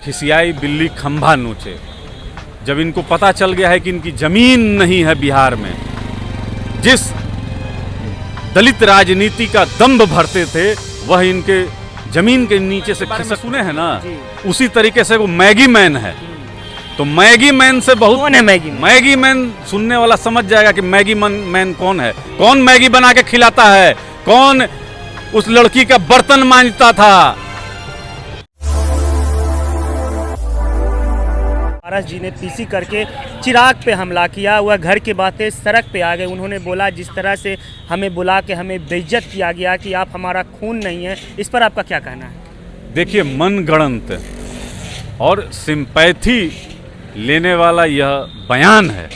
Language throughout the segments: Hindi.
खिसियाई बिल्ली खंभा नोचे। जब इनको पता चल गया है कि इनकी जमीन नहीं है बिहार में, जिस दलित राजनीति का दंभ भरते थे वह इनके जमीन के नीचे से खिसक सुने हैं ना, उसी तरीके से वो मैगी मैन है। तो मैगी मैन से बहुत कौन है मैगी मैन सुनने वाला समझ जाएगा कि मैगी मैन कौन है। कौन मैगी बना के खिलाता है, कौन उस लड़की का बर्तन मांजता था। पारस जी ने पीसी करके चिराग पे हमला किया, वह घर के बातें सड़क पे आ गए। उन्होंने बोला जिस तरह से हमें बुला के हमें बेइज्जत किया गया कि आप हमारा खून नहीं है, इस पर आपका क्या कहना है? देखिए, मनगढ़ंत और सिंपैथी लेने वाला यह बयान है।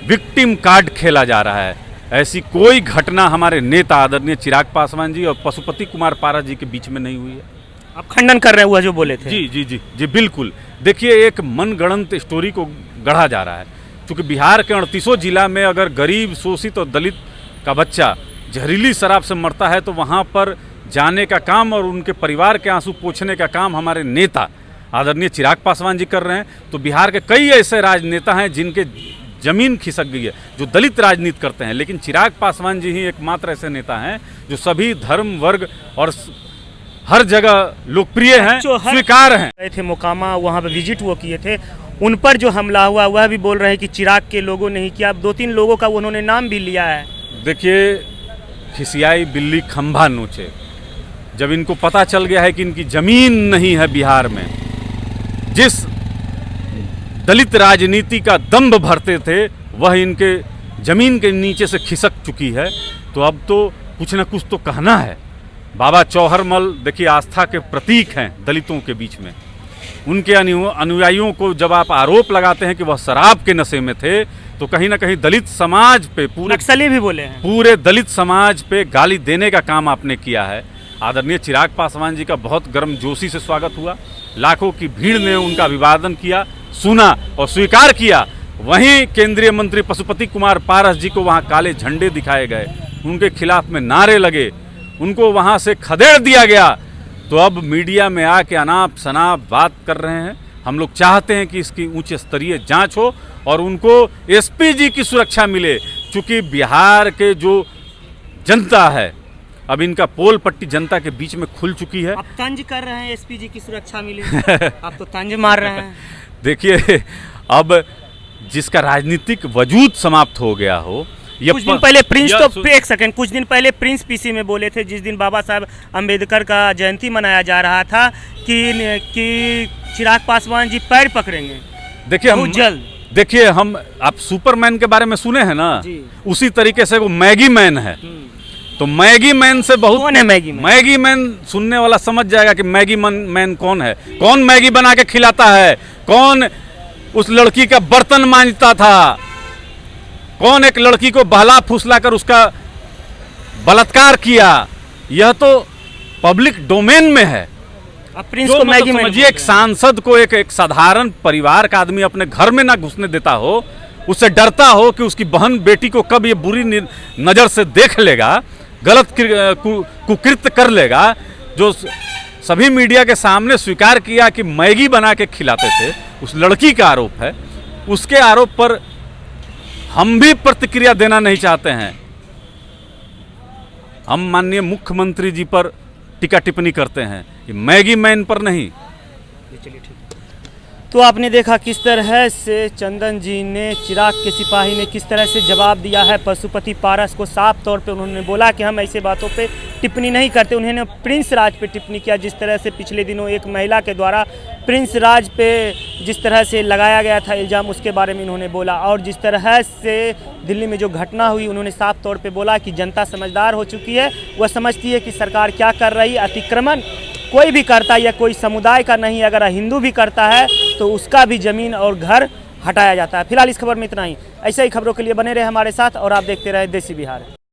विक्टिम कार्ड खेला जा रहा है। ऐसी कोई घटना हमारे नेता आदरणीय चिराग पासवान जी और पशुपति कुमार पारस जी के बीच में नहीं हुई है। आप खंडन कर रहे हैं वह जो बोले थे? जी जी जी जी बिल्कुल। देखिए, एक मनगढ़ंत स्टोरी को गढ़ा जा रहा है। क्योंकि बिहार के 38 जिला में अगर गरीब, शोषित और दलित का बच्चा जहरीली शराब से मरता है तो वहाँ पर जाने का काम और उनके परिवार के आंसू पोंछने का काम हमारे नेता आदरणीय चिराग पासवान जी कर रहे हैं। तो बिहार के कई ऐसे राजनेता हैं जिनके जमीन खिसक गई है, जो दलित राजनीति करते हैं, लेकिन चिराग पासवान जी ही एकमात्र ऐसे नेता हैं जो सभी धर्म, वर्ग और हर जगह लोकप्रिय हैं, स्वीकार हैं। गए थे मोकामा, वहाँ पे विजिट वो किए थे, उन पर जो हमला हुआ वह भी बोल रहे हैं कि चिराग के लोगों ने ही किया। अब 2-3 लोगों का उन्होंने नाम भी लिया है। देखिए, खिसियाई बिल्ली खंभा नोचे। जब इनको पता चल गया है कि इनकी जमीन नहीं है बिहार में, जिस दलित राजनीति का दंभ भरते थे वह इनके जमीन के नीचे से खिसक चुकी है, तो अब तो कुछ न कुछ तो कहना है। बाबा चौहरमल देखिए आस्था के प्रतीक हैं दलितों के बीच में। उनके अनुयायियों को जब आप आरोप लगाते हैं कि वह शराब के नशे में थे, तो कहीं ना कहीं दलित समाज पे, पूरे नक्सली भी बोले हैं, पूरे दलित समाज पे गाली देने का काम आपने किया है। आदरणीय चिराग पासवान जी का बहुत गर्मजोशी से स्वागत हुआ। लाखों की भीड़ ने उनका अभिवादन किया, सुना और स्वीकार किया। वहीं केंद्रीय मंत्री पशुपति कुमार पारस जी को वहाँ काले झंडे दिखाए गए, उनके खिलाफ में नारे लगे, उनको वहाँ से खदेड़ दिया गया। तो अब मीडिया में आके अनाप शनाप बात कर रहे हैं। हम लोग चाहते हैं कि इसकी उच्च स्तरीय जांच हो और उनको एसपी जी की सुरक्षा मिले, क्योंकि बिहार के जो जनता है, अब इनका पोल पट्टी जनता के बीच में खुल चुकी है। आप तंज कर रहे हैं एसपी जी की सुरक्षा मिले, आप तो तंज मार रहे हैं। देखिए, अब जिसका राजनीतिक वजूद समाप्त हो गया हो, कुछ दिन पहले प्रिंस, तो एक सेकंड, कुछ दिन पहले प्रिंस पीसी में बोले थे, जिस दिन बाबा साहब अंबेडकर का जयंती मनाया जा रहा था, कि चिराग पासवान जी पैर पकड़ेंगे बहुत जल्द। देखिए, हम आप सुपरमैन के बारे में सुने हैं ना, उसी तरीके से वो मैगी मैन है। तो मैगी मैन से बहुत कौन है मैगी मैन सुनने वाला समझ जाएगा कि मैगी मैन कौन है। कौन मैगी बना के खिलाता है, कौन उस लड़की का बर्तन मांजता था, कौन एक लड़की को बहला फुसला कर उसका बलात्कार किया, यह तो पब्लिक डोमेन में है। अब प्रिंस को मैगी मैन, समझिए, एक सांसद को एक साधारण परिवार का आदमी अपने घर में ना घुसने देता हो, उससे डरता हो कि उसकी बहन बेटी को कब ये बुरी नज़र से देख लेगा, गलत कुकृत्य कर लेगा। जो सभी मीडिया के सामने स्वीकार किया कि मैगी बना के खिलाते थे, उस लड़की का आरोप है। उसके आरोप पर हम भी प्रतिक्रिया देना नहीं चाहते हैं। हम माननीय मुख्यमंत्री जी पर टीका टिप्पणी करते हैं, कि मैगी मैन पर नहीं। चलिए ठीक। तो आपने देखा किस तरह से चंदन जी ने, चिराग के सिपाही ने किस तरह से जवाब दिया है पशुपति पारस को। साफ तौर पे उन्होंने बोला कि हम ऐसे बातों पे टिप्पणी नहीं करते। उन्होंने प्रिंस राज पे टिप्पणी किया, जिस तरह से पिछले दिनों एक महिला के द्वारा प्रिंस राज पे जिस तरह से लगाया गया था इल्ज़ाम, उसके बारे में उन्होंने बोला। और जिस तरह से दिल्ली में जो घटना हुई, उन्होंने साफ तौर पर बोला कि जनता समझदार हो चुकी है, वह समझती है कि सरकार क्या कर रही है। अतिक्रमण कोई भी करता है या कोई समुदाय का नहीं, अगर हिंदू भी करता है तो उसका भी ज़मीन और घर हटाया जाता है। फिलहाल इस खबर में इतना ही। ऐसे ही खबरों के लिए बने रहे हमारे साथ और आप देखते रहे देसी बिहार।